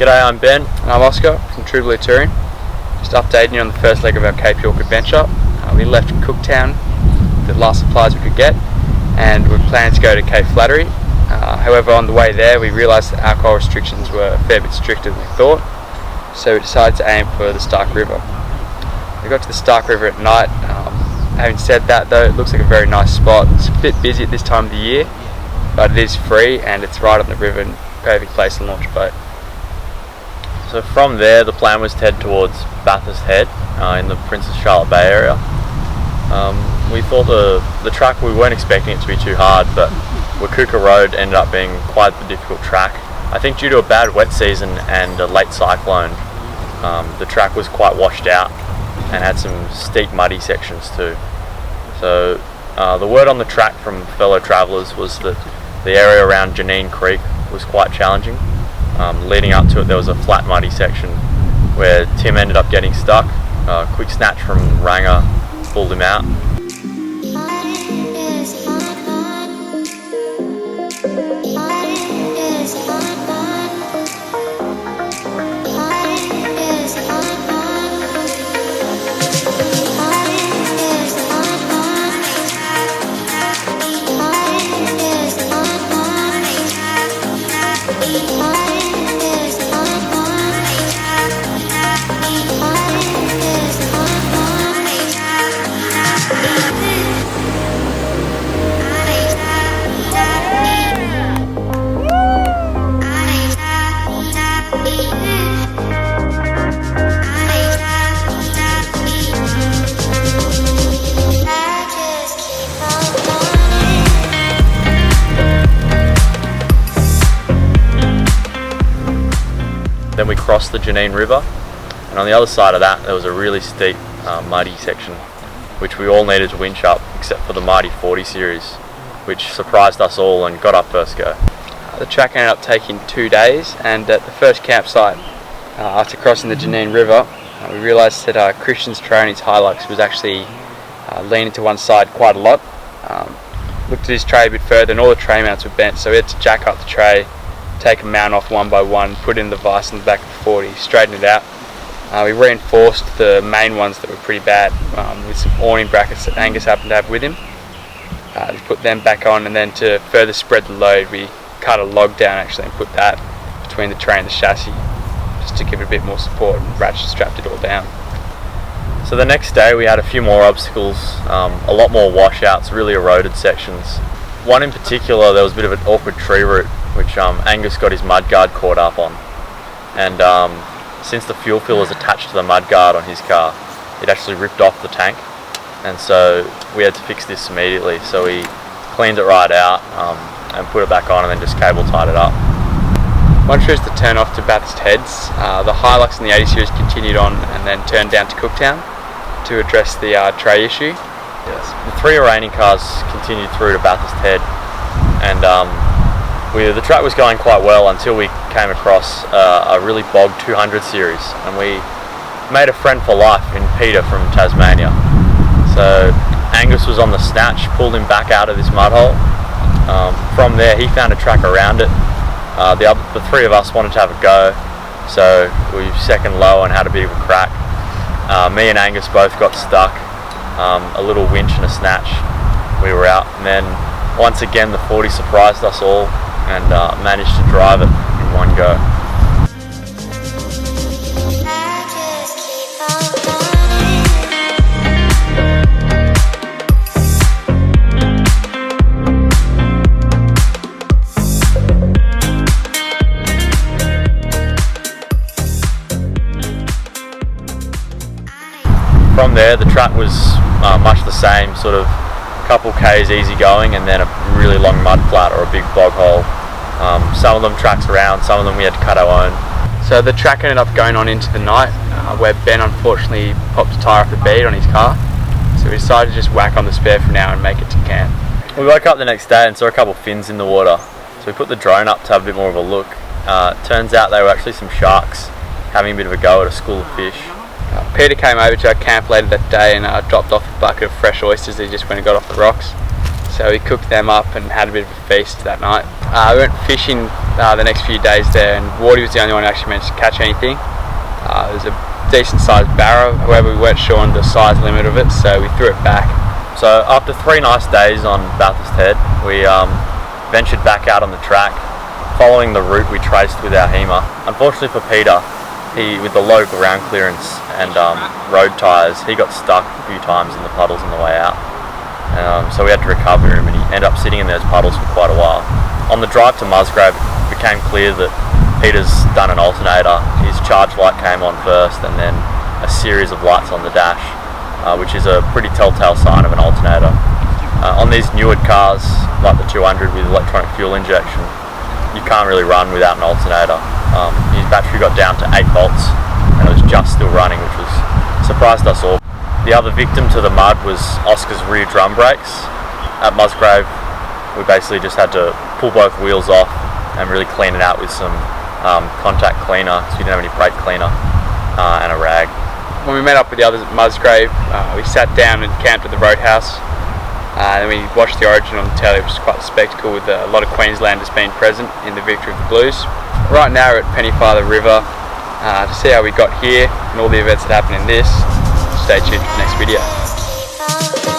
G'day, I'm Ben. And I'm Oscar from True Blue Touring. Just updating you on the first leg of our Cape York adventure. We left Cooktown, the last supplies we could get, and we're planning to go to Cape Flattery. However, on the way there we realised that alcohol restrictions were a fair bit stricter than we thought, so we decided to aim for the Stark River. We got to the Stark River at night. Having said that though, it looks like a very nice spot. It's a bit busy at this time of the year, but it is free and it's right on the river and perfect place to launch a boat. So from there the plan was to head towards Bathurst Head in the Princess Charlotte Bay area. We thought the track, we weren't expecting it to be too hard, but Wakooka Road ended up being quite the difficult track. I think due to a bad wet season and a late cyclone, the track was quite washed out and had some steep muddy sections too. So the word on the track from fellow travellers was that the area around Janine Creek was quite challenging. Leading up to it there was a flat muddy section where Tim ended up getting stuck. Quick snatch from RANGA pulled him out. Then we crossed the Janine River, and on the other side of that there was a really steep muddy section which we all needed to winch up except for the mighty 40 series, which surprised us all and got our first go. The track ended up taking 2 days, and at the first campsite after crossing the Janine River we realised that Christian's tray on his Hilux was actually leaning to one side quite a lot. Looked at his tray a bit further and all the tray mounts were bent, so we had to jack up the tray, take a mount off one by one, put in the vice in the back of the 40, straighten it out. We reinforced the main ones that were pretty bad with some awning brackets that Angus happened to have with him. We put them back on, and then to further spread the load we cut a log down actually and put that between the tray and the chassis just to give it a bit more support, and ratchet strapped it all down. So the next day we had a few more obstacles, a lot more washouts, really eroded sections. One in particular, there was a bit of an awkward tree root which Angus got his mudguard caught up on, and since the fuel filler is attached to the mudguard on his car, it actually ripped off the tank, and so we had to fix this immediately. So we cleaned it right out and put it back on, and then just cable tied it up. Once we reached the turn off to Bathurst Heads, the Hilux and the 80 series continued on and then turned down to Cooktown to address the tray issue. Yes. The 3 remaining cars continued through to Bathurst Head, and the track was going quite well until we came across a really bogged 200 series, and we made a friend for life in Peter from Tasmania. So Angus was on the snatch, pulled him back out of this mud hole. From there he found a track around it. The 3 of us wanted to have a go, so we second low and had a bit of a crack. Me and Angus both got stuck. A little winch and a snatch, we were out, and then once again the 40 surprised us all and managed to drive it in one go. From there the track was much the same, sort of couple k's easy going and then a really long mud flat or a big bog hole. Some of them tracks around, some of them we had to cut our own. So the track ended up going on into the night where Ben unfortunately popped a tyre off the bead on his car, so we decided to just whack on the spare for now and make it to camp. We woke up the next day and saw a couple of fins in the water, so we put the drone up to have a bit more of a look. Turns out they were actually some sharks having a bit of a go at a school of fish. Peter came over to our camp later that day and dropped off a bucket of fresh oysters that he just went and got off the rocks. So we cooked them up and had a bit of a feast that night. We went fishing the next few days there, and WARDY was the only one who actually managed to catch anything. It was a decent sized barra, however we weren't sure on the size limit of it, so we threw it back. So after 3 nice days on Bathurst Head, we ventured back out on the track, following the route we traced with our HEMA. Unfortunately for Peter, he, with the low ground clearance and road tyres, he got stuck a few times in the puddles on the way out. So we had to recover him, and he ended up sitting in those puddles for quite a while. On the drive to Musgrave, it became clear that Peter's done an alternator. His charge light came on first, and then a series of lights on the dash, which is a pretty telltale sign of an alternator. On these newer cars, like the 200 with electronic fuel injection, you can't really run without an alternator. His battery got down to 8 volts, and it was just still running, which was surprised us all. The other victim to the mud was Oscar's rear drum brakes. At Musgrave, we basically just had to pull both wheels off and really clean it out with some contact cleaner, so we didn't have any brake cleaner, and a rag. When we met up with the others at Musgrave, we sat down and camped at the Roadhouse. Then we watched the Origin on the telly, which was quite a spectacle, with a lot of Queenslanders being present in the victory of the Blues. Right now we're at Pennyfather River. To see how we got here and all the events that happen in this, stay tuned for the next video.